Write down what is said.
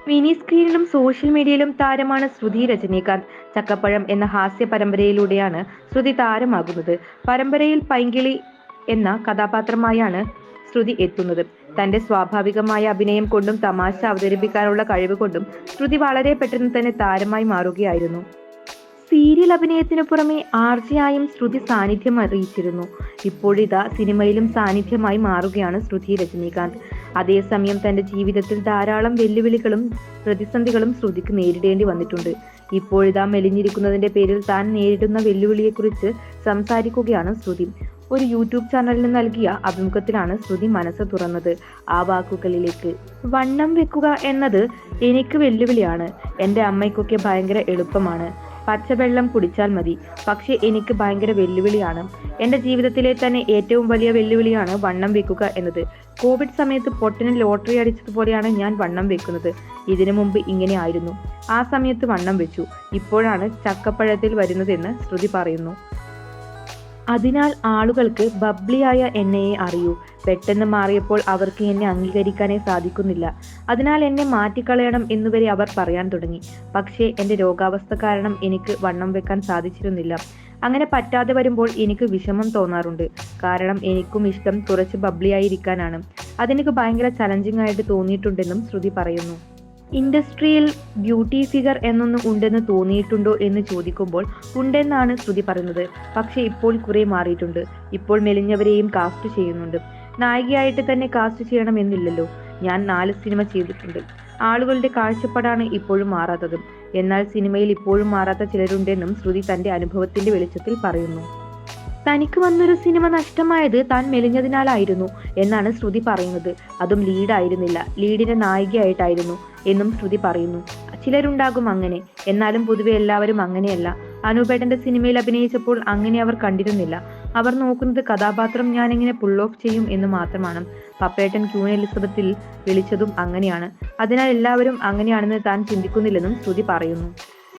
Mini സ്ക്രീനിലും social മീഡിയയിലും താരമാണ് ശ്രുതി രജനീകാന്ത്. ചക്കപ്പഴം എന്ന ഹാസ്യ പരമ്പരയിലൂടെയാണ് ശ്രുതി താരമാകുന്നത്. പരമ്പരയിൽ പൈങ്കിളി എന്ന കഥാപാത്രമായാണ് ശ്രുതി എത്തുന്നത്. തന്റെ സ്വാഭാവികമായ അഭിനയം കൊണ്ടും തമാശ അവതരിപ്പിക്കാനുള്ള കഴിവ് കൊണ്ടും ശ്രുതി വളരെ പെട്ടെന്ന് തന്നെ താരമായി മാറുകയായിരുന്നു. സീരിയൽ അഭിനയത്തിനു പുറമെ ആർജയായും ശ്രുതി സാന്നിധ്യം അറിയിച്ചിരുന്നു. ഇപ്പോഴിതാ സിനിമയിലും സാന്നിധ്യമായി മാറുകയാണ് ശ്രുതി രജനീകാന്ത്. അതേസമയം തന്റെ ജീവിതത്തിൽ ധാരാളം വെല്ലുവിളികളും പ്രതിസന്ധികളും ശ്രുതിക്ക് നേരിടേണ്ടി വന്നിട്ടുണ്ട്. ഇപ്പോഴിതാ മെലിഞ്ഞിരിക്കുന്നതിന്റെ പേരിൽ താൻ നേരിടുന്ന വെല്ലുവിളിയെക്കുറിച്ച് സംസാരിക്കുകയാണ് ശ്രുതി. ഒരു യൂട്യൂബ് ചാനലിന് നൽകിയ അഭിമുഖത്തിലാണ് ശ്രുതി മനസ്സ് തുറന്നത്. ആ വാക്കുകളിലേക്ക്, വണ്ണം വെക്കുക എന്നത് എനിക്ക് വെല്ലുവിളിയാണ്. എൻ്റെ അമ്മയ്ക്കൊക്കെ ഭയങ്കര എളുപ്പമാണ്. പച്ചവെള്ളം കുടിച്ചാൽ മതി. പക്ഷെ എനിക്ക് ഭയങ്കര വെല്ലുവിളിയാണ്. എൻ്റെ ജീവിതത്തിലെ തന്നെ ഏറ്റവും വലിയ വെല്ലുവിളിയാണ് വണ്ണം വെക്കുക എന്നത്. കോവിഡ് സമയത്ത് പൊട്ടന് ലോട്ടറി അടിച്ചതുപോലെയാണ് ഞാൻ വണ്ണം വെക്കുന്നത്. ഇതിനു മുമ്പ് ഇങ്ങനെ ആയിരുന്നു. ആ സമയത്ത് വണ്ണം വെച്ചു. ഇപ്പോഴാണ് ചക്കപ്പഴത്തിൽ വരുന്നതെന്ന് ശ്രുതി പറയുന്നു. അതിനാൽ ആളുകൾക്ക് ബബ്ലിയായ എന്നെയെ അറിയൂ. പെട്ടെന്ന് മാറിയപ്പോൾ അവർക്ക് എന്നെ അംഗീകരിക്കാനേ സാധിക്കുന്നില്ല. അതിനാൽ എന്നെ മാറ്റിക്കളയണം എന്നുവരെ അവർ പറയാൻ തുടങ്ങി. പക്ഷേ എൻ്റെ രോഗാവസ്ഥ കാരണം എനിക്ക് വണ്ണം വെക്കാൻ സാധിച്ചിരുന്നില്ല. അങ്ങനെ പറ്റാതെ വരുമ്പോൾ എനിക്ക് വിഷമം തോന്നാറുണ്ട്. കാരണം എനിക്കും ഇഷ്ടം കുറച്ച് ബബ്ലിയായിരിക്കാനാണ്. അതെനിക്ക് ഭയങ്കര ചലഞ്ചിങ് ആയിട്ട് തോന്നിയിട്ടുണ്ടെന്നും ശ്രുതി പറയുന്നു. ഇൻഡസ്ട്രിയിൽ ബ്യൂട്ടി ഫിഗർ എന്നൊന്ന് ഉണ്ടെന്ന് തോന്നിയിട്ടുണ്ടോ എന്ന് ചോദിക്കുമ്പോൾ ഉണ്ടെന്നാണ് ശ്രുതി പറയുന്നത്. പക്ഷേ ഇപ്പോൾ കുറെ മാറിയിട്ടുണ്ട്. ഇപ്പോൾ മെലിഞ്ഞവരെയും കാസ്റ്റ് ചെയ്യുന്നുണ്ട്. നായികയായിട്ട് തന്നെ കാസ്റ്റ് ചെയ്യണമെന്നില്ലല്ലോ. ഞാൻ 4 സിനിമ ചെയ്തിട്ടുണ്ട്. ആളുകളുടെ കാഴ്ചപ്പാടാണ് ഇപ്പോഴും മാറാത്തത്. എന്നാൽ സിനിമയിൽ ഇപ്പോഴും മാറാത്ത ചിലരുണ്ടെന്നും ശ്രുതി തന്റെ അനുഭവത്തിന്റെ വെളിച്ചത്തിൽ പറയുന്നു. തനിക്ക് വന്നൊരു സിനിമ നഷ്ടമായത് താൻ മെലിഞ്ഞതിനാലായിരുന്നു എന്നാണ് ശ്രുതി പറയുന്നത്. അതും ലീഡായിരുന്നില്ല, ലീഡിന്റെ നായികയായിട്ടായിരുന്നു എന്നും ശ്രുതി പറയുന്നു. ചിലരുണ്ടാകും അങ്ങനെ, എന്നാലും പൊതുവെ എല്ലാവരും അങ്ങനെയല്ല. അനൂപേട്ടന്റെ സിനിമയിൽ അഭിനയിച്ചപ്പോൾ അങ്ങനെ അവർ കണ്ടിരുന്നില്ല. അവർ നോക്കുന്നത് കഥാപാത്രം ഞാനെങ്ങനെ പുൾ ഓഫ് ചെയ്യും എന്ന് മാത്രമാണ്. പപ്പേട്ടൻ ക്യൂൻ എലിസബത്തിൽ വിളിച്ചതും അങ്ങനെയാണ്. അതിനാൽ എല്ലാവരും അങ്ങനെയാണെന്ന് താൻ ചിന്തിക്കുന്നില്ലെന്നും ശ്രുതി പറയുന്നു.